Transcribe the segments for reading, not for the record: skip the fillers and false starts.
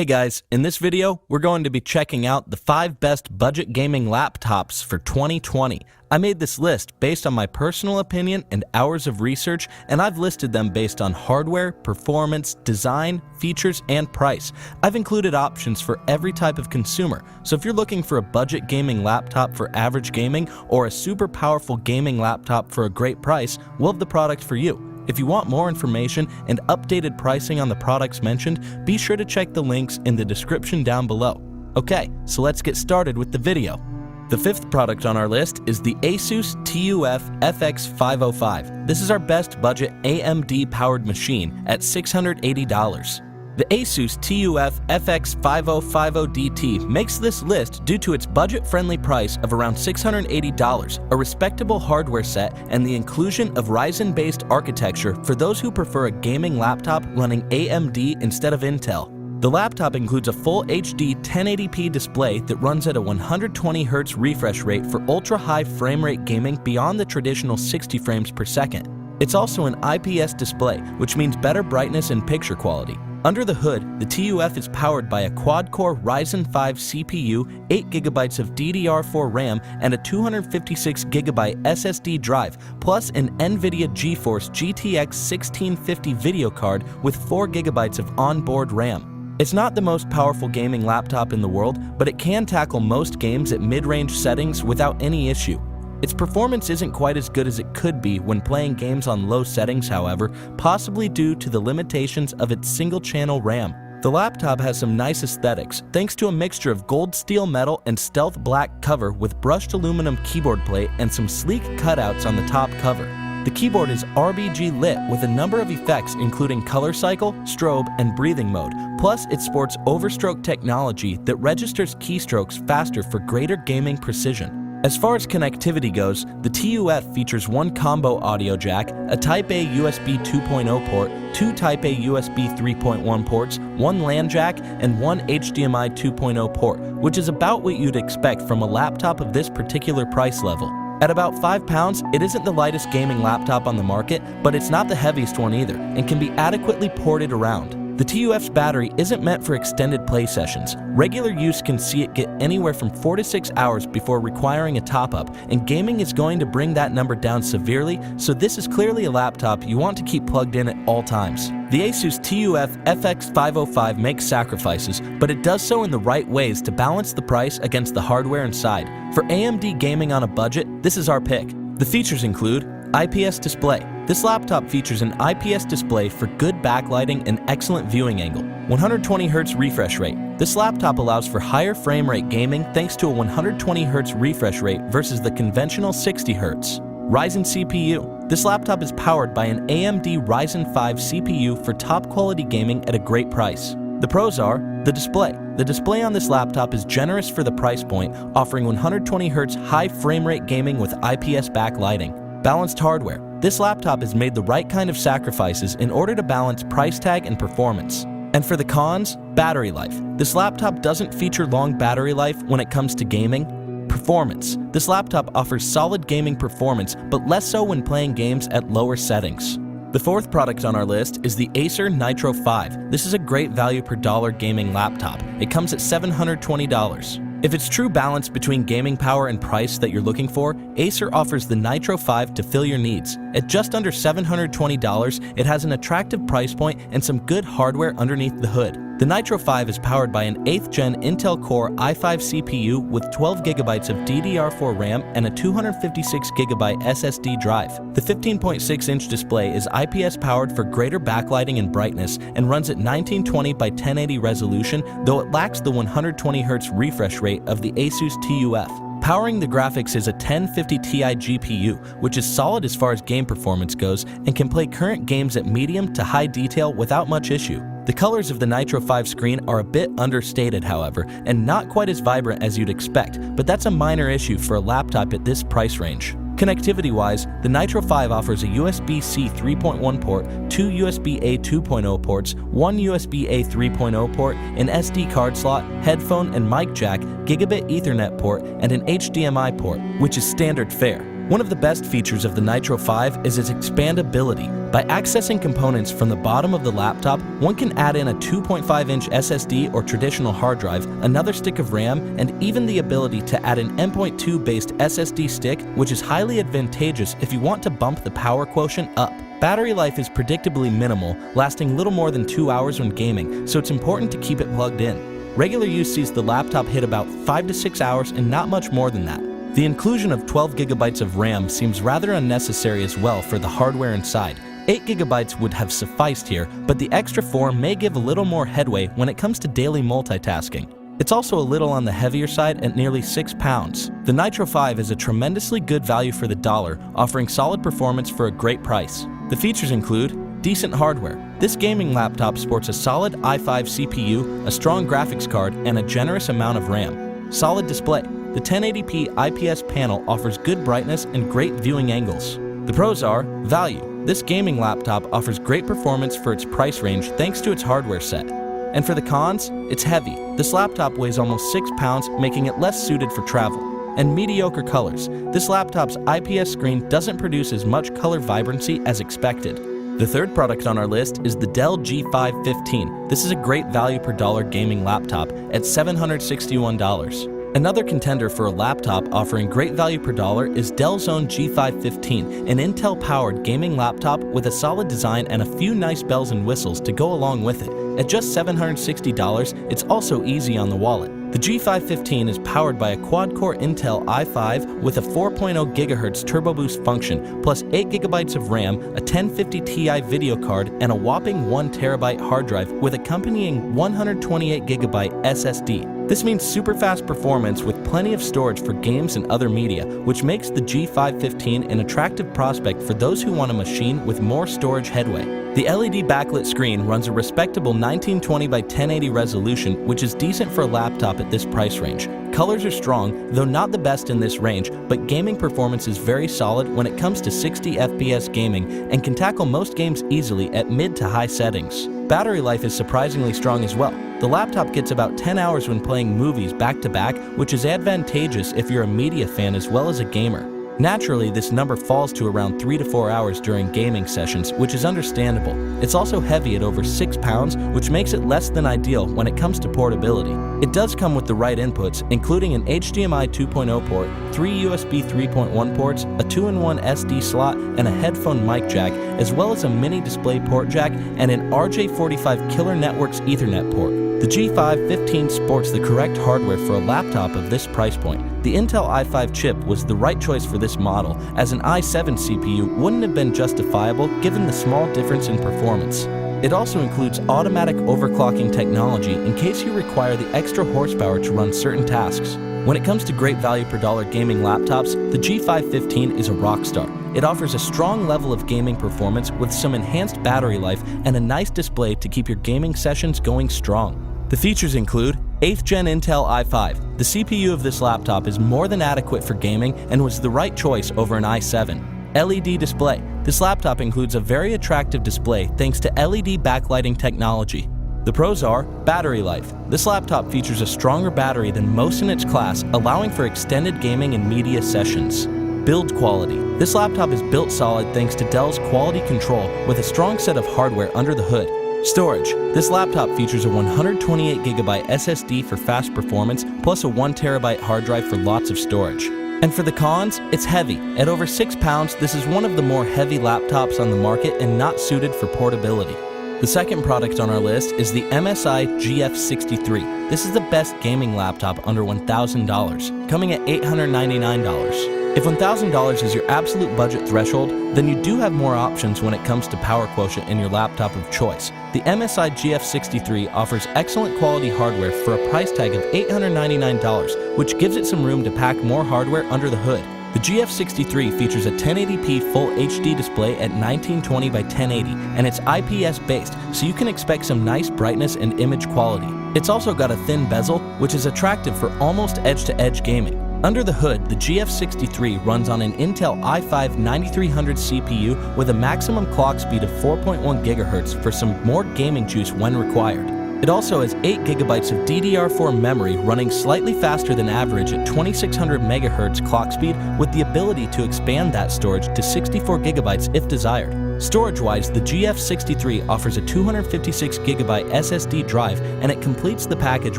Hey guys, in this video, we're going to be checking out the 5 best budget gaming laptops for 2020. I made this list based on my personal opinion and hours of research, and I've listed them based on hardware, performance, design, features, and price. I've included options for every type of consumer, so if you're looking for a budget gaming laptop for average gaming or a super powerful gaming laptop for a great price, we'll have the product for you. If you want more information and updated pricing on the products mentioned, be sure to check the links in the description down below. Okay, so let's get started with the video. The 5th product on our list is the Asus TUF FX505. This is our best budget AMD powered machine at $680. The Asus TUF FX5050DT makes this list due to its budget-friendly price of around $680, a respectable hardware set, and the inclusion of Ryzen-based architecture for those who prefer a gaming laptop running AMD instead of Intel. The laptop includes a full HD 1080p display that runs at a 120Hz refresh rate for ultra-high frame rate gaming beyond the traditional 60 frames per second. It's also an IPS display, which means better brightness and picture quality. Under the hood, the TUF is powered by a quad-core Ryzen 5 CPU, 8GB of DDR4 RAM, and a 256GB SSD drive, plus an NVIDIA GeForce GTX 1650 video card with 4GB of onboard RAM. It's not the most powerful gaming laptop in the world, but it can tackle most games at mid-range settings without any issue. Its performance isn't quite as good as it could be when playing games on low settings, however, possibly due to the limitations of its single-channel RAM. The laptop has some nice aesthetics, thanks to a mixture of gold steel metal and stealth black cover with brushed aluminum keyboard plate and some sleek cutouts on the top cover. The keyboard is RGB lit with a number of effects including color cycle, strobe, and breathing mode, plus it sports overstroke technology that registers keystrokes faster for greater gaming precision. As far as connectivity goes, the TUF features one combo audio jack, a Type-A USB 2.0 port, 2 Type-A USB 3.1 ports, one LAN jack, and one HDMI 2.0 port, which is about what you'd expect from a laptop of this particular price level. At about £5, it isn't the lightest gaming laptop on the market, but it's not the heaviest one either, and can be adequately ported around. The TUF's battery isn't meant for extended play sessions. Regular use can see it get anywhere from 4 to 6 hours before requiring a top-up, and gaming is going to bring that number down severely, so this is clearly a laptop you want to keep plugged in at all times. The Asus TUF FX505 makes sacrifices, but it does so in the right ways to balance the price against the hardware inside. For AMD gaming on a budget, this is our pick. The features include IPS display. This laptop features an IPS display for good backlighting and excellent viewing angle. 120Hz refresh rate. This laptop allows for higher frame rate gaming thanks to a 120Hz refresh rate versus the conventional 60Hz. Ryzen CPU. This laptop is powered by an AMD Ryzen 5 CPU for top quality gaming at a great price. The pros are the display. The display on this laptop is generous for the price point, offering 120Hz high frame rate gaming with IPS backlighting. Balanced hardware. This laptop has made the right kind of sacrifices in order to balance price tag and performance. And for the cons, battery life. This laptop doesn't feature long battery life when it comes to gaming. Performance. This laptop offers solid gaming performance, but less so when playing games at lower settings. The 4th product on our list is the Acer Nitro 5. This is a great value per dollar gaming laptop. It comes at $720. If it's true balance between gaming power and price that you're looking for, Acer offers the Nitro 5 to fill your needs. At just under $720, it has an attractive price point and some good hardware underneath the hood. The Nitro 5 is powered by an 8th Gen Intel Core i5 CPU with 12GB of DDR4 RAM and a 256GB SSD drive. The 15.6-inch display is IPS powered for greater backlighting and brightness and runs at 1920 by 1080 resolution, though it lacks the 120Hz refresh rate of the Asus TUF. Powering the graphics is a 1050 Ti GPU, which is solid as far as game performance goes and can play current games at medium to high detail without much issue. The colors of the Nitro 5 screen are a bit understated, however, and not quite as vibrant as you'd expect, but that's a minor issue for a laptop at this price range. Connectivity-wise, the Nitro 5 offers a USB-C 3.1 port, 2 USB-A 2.0 ports, 1 USB-A 3.0 port, an SD card slot, headphone and mic jack, gigabit Ethernet port, and an HDMI port, which is standard fare. One of the best features of the Nitro 5 is its expandability. By accessing components from the bottom of the laptop, one can add in a 2.5-inch SSD or traditional hard drive, another stick of RAM, and even the ability to add an M.2 based SSD stick, which is highly advantageous if you want to bump the power quotient up. Battery life is predictably minimal, lasting little more than 2 hours when gaming, so it's important to keep it plugged in. Regular use sees the laptop hit about 5 to 6 hours and not much more than that. The inclusion of 12 GB of RAM seems rather unnecessary as well for the hardware inside. 8 GB would have sufficed here, but the extra 4 may give a little more headway when it comes to daily multitasking. It's also a little on the heavier side at nearly 6 pounds. The Nitro 5 is a tremendously good value for the dollar, offering solid performance for a great price. The features include decent hardware. This gaming laptop sports a solid i5 CPU, a strong graphics card, and a generous amount of RAM. Solid display. The 1080p IPS panel offers good brightness and great viewing angles. The pros are value. This gaming laptop offers great performance for its price range thanks to its hardware set. And for the cons, it's heavy. This laptop weighs almost 6 pounds, making it less suited for travel. And mediocre colors. This laptop's IPS screen doesn't produce as much color vibrancy as expected. The third product on our list is the Dell G5 15. This is a great value per dollar gaming laptop at $761. Another contender for a laptop offering great value per dollar is Dell's own G5 15, an Intel-powered gaming laptop with a solid design and a few nice bells and whistles to go along with it. At just $760, it's also easy on the wallet. The G5 15 is powered by a quad-core Intel i5 with a 4.0 GHz turbo boost function, plus 8 GB of RAM, a 1050 Ti video card, and a whopping 1 TB hard drive with accompanying 128 GB SSD. This means super fast performance with plenty of storage for games and other media, which makes the G5 15 an attractive prospect for those who want a machine with more storage headway. The LED backlit screen runs a respectable 1920 by 1080 resolution, which is decent for a laptop at this price range. Colors are strong, though not the best in this range, but gaming performance is very solid when it comes to 60 FPS gaming and can tackle most games easily at mid to high settings. Battery life is surprisingly strong as well. The laptop gets about 10 hours when playing movies back to back, which is advantageous if you're a media fan as well as a gamer. Naturally, this number falls to around 3 to 4 hours during gaming sessions, which is understandable. It's also heavy at over 6 pounds, which makes it less than ideal when it comes to portability. It does come with the right inputs, including an HDMI 2.0 port, 3 USB 3.1 ports, a 2-in-1 SD slot, and a headphone mic jack, as well as a mini display port jack and an RJ45 Killer Networks Ethernet port. The G5 15 sports the correct hardware for a laptop of this price point. The Intel i5 chip was the right choice for this model, as an i7 CPU wouldn't have been justifiable given the small difference in performance. It also includes automatic overclocking technology in case you require the extra horsepower to run certain tasks. When it comes to great value per dollar gaming laptops, the G5 15 is a rock star. It offers a strong level of gaming performance with some enhanced battery life and a nice display to keep your gaming sessions going strong. The features include 8th Gen Intel i5. The CPU of this laptop is more than adequate for gaming and was the right choice over an i7. LED display. This laptop includes a very attractive display thanks to LED backlighting technology. The pros are battery life. This laptop features a stronger battery than most in its class, allowing for extended gaming and media sessions. Build quality. This laptop is built solid thanks to Dell's quality control with a strong set of hardware under the hood. Storage. This laptop features a 128 GB SSD for fast performance, plus a 1 TB hard drive for lots of storage. And for the cons, it's heavy. At over 6 pounds, this is one of the more heavy laptops on the market and not suited for portability. The second product on our list is the MSI GF63. This is the best gaming laptop under $1,000, coming at $899. If $1,000 is your absolute budget threshold, then you do have more options when it comes to power quotient in your laptop of choice. The MSI GF63 offers excellent quality hardware for a price tag of $899, which gives it some room to pack more hardware under the hood. The GF63 features a 1080p Full HD display at 1920 by 1080, and it's IPS based, so you can expect some nice brightness and image quality. It's also got a thin bezel, which is attractive for almost edge-to-edge gaming. Under the hood, the GF63 runs on an Intel i5 9300 CPU with a maximum clock speed of 4.1 GHz for some more gaming juice when required. It also has 8 GB of DDR4 memory running slightly faster than average at 2600 MHz clock speed, with the ability to expand that storage to 64 GB if desired. Storage-wise, the GF63 offers a 256 GB SSD drive, and it completes the package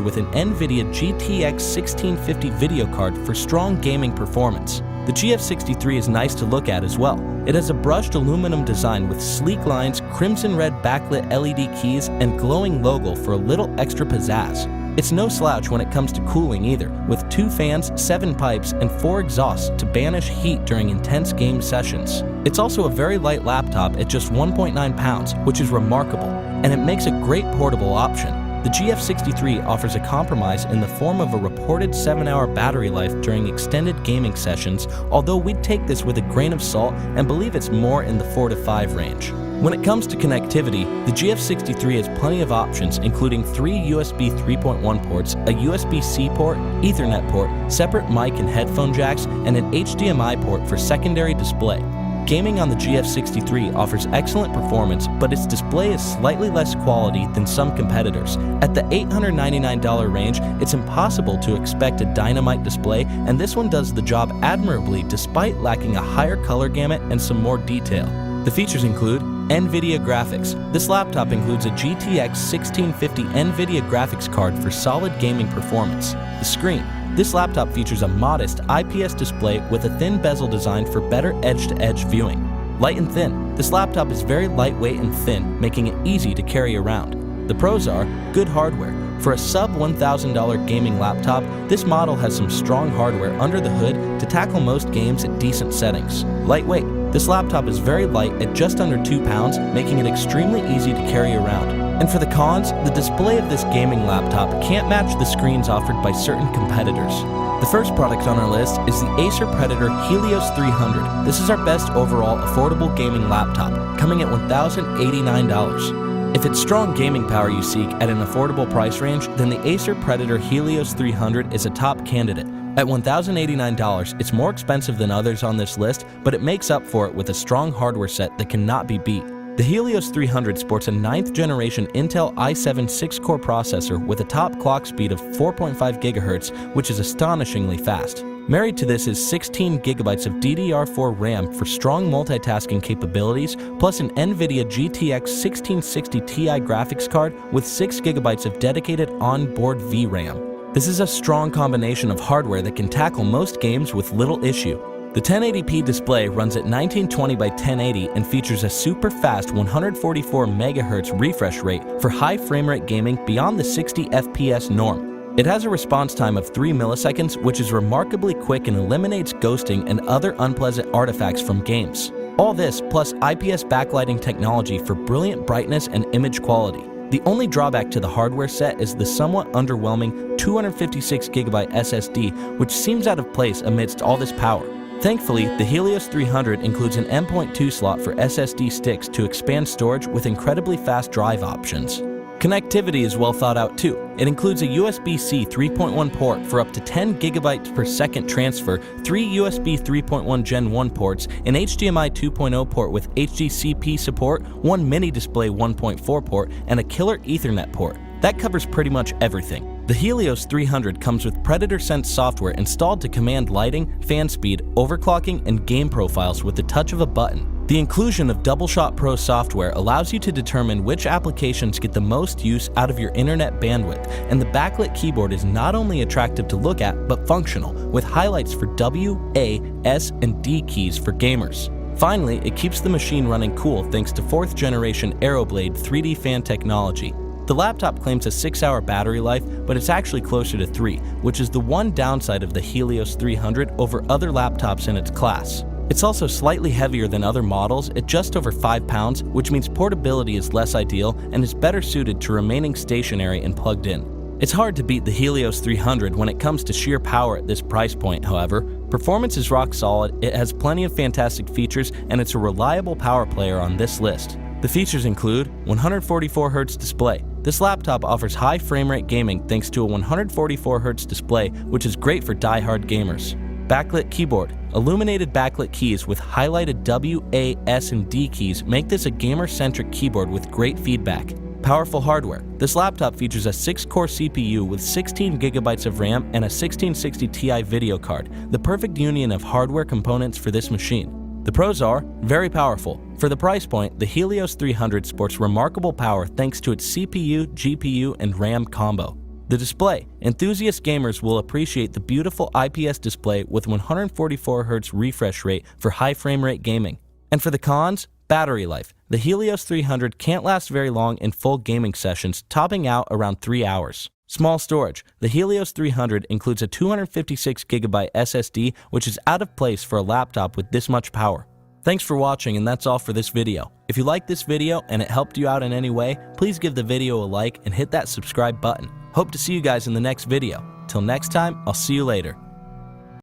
with an NVIDIA GTX 1650 video card for strong gaming performance. The GF63 is nice to look at as well. It has a brushed aluminum design with sleek lines, crimson red backlit LED keys, and glowing logo for a little extra pizzazz. It's no slouch when it comes to cooling either, with 2 fans, 7 pipes, and 4 exhausts to banish heat during intense game sessions. It's also a very light laptop at just 1.9 pounds, which is remarkable, and it makes a great portable option. The GF63 offers a compromise in the form of a reported 7-hour battery life during extended gaming sessions, although we'd take this with a grain of salt and believe it's more in the 4 to 5 range. When it comes to connectivity, the GF63 has plenty of options, including 3 USB 3.1 ports, a USB-C port, Ethernet port, separate mic and headphone jacks, and an HDMI port for secondary display. Gaming on the GF63 offers excellent performance, but its display is slightly less quality than some competitors. At the $899 range, it's impossible to expect a dynamite display, and this one does the job admirably despite lacking a higher color gamut and some more detail. The features include NVIDIA graphics. This laptop includes a GTX 1650 NVIDIA graphics card for solid gaming performance. The screen. This laptop features a modest IPS display with a thin bezel design for better edge-to-edge viewing. Light and thin. This laptop is very lightweight and thin, making it easy to carry around. The pros are good hardware. For a sub-$1,000 gaming laptop, this model has some strong hardware under the hood to tackle most games at decent settings. Lightweight. This laptop is very light at just under 2 pounds, making it extremely easy to carry around. And for the cons, the display of this gaming laptop can't match the screens offered by certain competitors. The first product on our list is the Acer Predator Helios 300. This is our best overall affordable gaming laptop, coming at $1,089. If it's strong gaming power you seek at an affordable price range, then the Acer Predator Helios 300 is a top candidate. At $1,089, it's more expensive than others on this list, but it makes up for it with a strong hardware set that cannot be beat. The Helios 300 sports a 9th generation Intel i7 6-core processor with a top clock speed of 4.5 GHz, which is astonishingly fast. Married to this is 16 GB of DDR4 RAM for strong multitasking capabilities, plus an NVIDIA GTX 1660 Ti graphics card with 6 GB of dedicated onboard VRAM. This is a strong combination of hardware that can tackle most games with little issue. The 1080p display runs at 1920 by 1080 and features a super fast 144 MHz refresh rate for high frame rate gaming beyond the 60 FPS norm. It has a response time of 3 milliseconds, which is remarkably quick and eliminates ghosting and other unpleasant artifacts from games. All this plus IPS backlighting technology for brilliant brightness and image quality. The only drawback to the hardware set is the somewhat underwhelming 256 GB SSD, which seems out of place amidst all this power. Thankfully, the Helios 300 includes an M.2 slot for SSD sticks to expand storage with incredibly fast drive options. Connectivity is well thought out too. It includes a USB-C 3.1 port for up to 10 GB per second transfer, 3 USB 3.1 Gen 1 ports, an HDMI 2.0 port with HDCP support, 1 mini display 1.4 port, and a killer Ethernet port. That covers pretty much everything. The Helios 300 comes with Predator Sense software installed to command lighting, fan speed, overclocking, and game profiles with the touch of a button. The inclusion of DoubleShot Pro software allows you to determine which applications get the most use out of your internet bandwidth, and the backlit keyboard is not only attractive to look at, but functional, with highlights for W, A, S, and D keys for gamers. Finally, it keeps the machine running cool thanks to 4th generation Aeroblade 3D fan technology. The laptop claims a 6-hour battery life, but it's actually closer to 3, which is the one downside of the Helios 300 over other laptops in its class. It's also slightly heavier than other models at just over 5 pounds, which means portability is less ideal and is better suited to remaining stationary and plugged in. It's hard to beat the Helios 300 when it comes to sheer power at this price point, however. Performance is rock solid, it has plenty of fantastic features, and it's a reliable power player on this list. The features include 144Hz display. This laptop offers high frame rate gaming thanks to a 144Hz display, which is great for die-hard gamers. Backlit keyboard. Illuminated backlit keys with highlighted W, A, S, and D keys make this a gamer-centric keyboard with great feedback. Powerful hardware. This laptop features a 6-core CPU with 16 gigabytes of RAM and a 1660 Ti video card, the perfect union of hardware components for this machine. The pros are very powerful. For the price point, the Helios 300 sports remarkable power thanks to its CPU, GPU, and RAM combo. The display. Enthusiast gamers will appreciate the beautiful IPS display with 144Hz refresh rate for high frame rate gaming. And for the cons, battery life. The Helios 300 can't last very long in full gaming sessions, topping out around 3 hours. Small storage. The Helios 300 includes a 256GB SSD, which is out of place for a laptop with this much power. Thanks for watching, and that's all for this video. If you liked this video and it helped you out in any way, please give the video a like and hit that subscribe button. Hope to see you guys in the next video. Till next time, I'll see you later.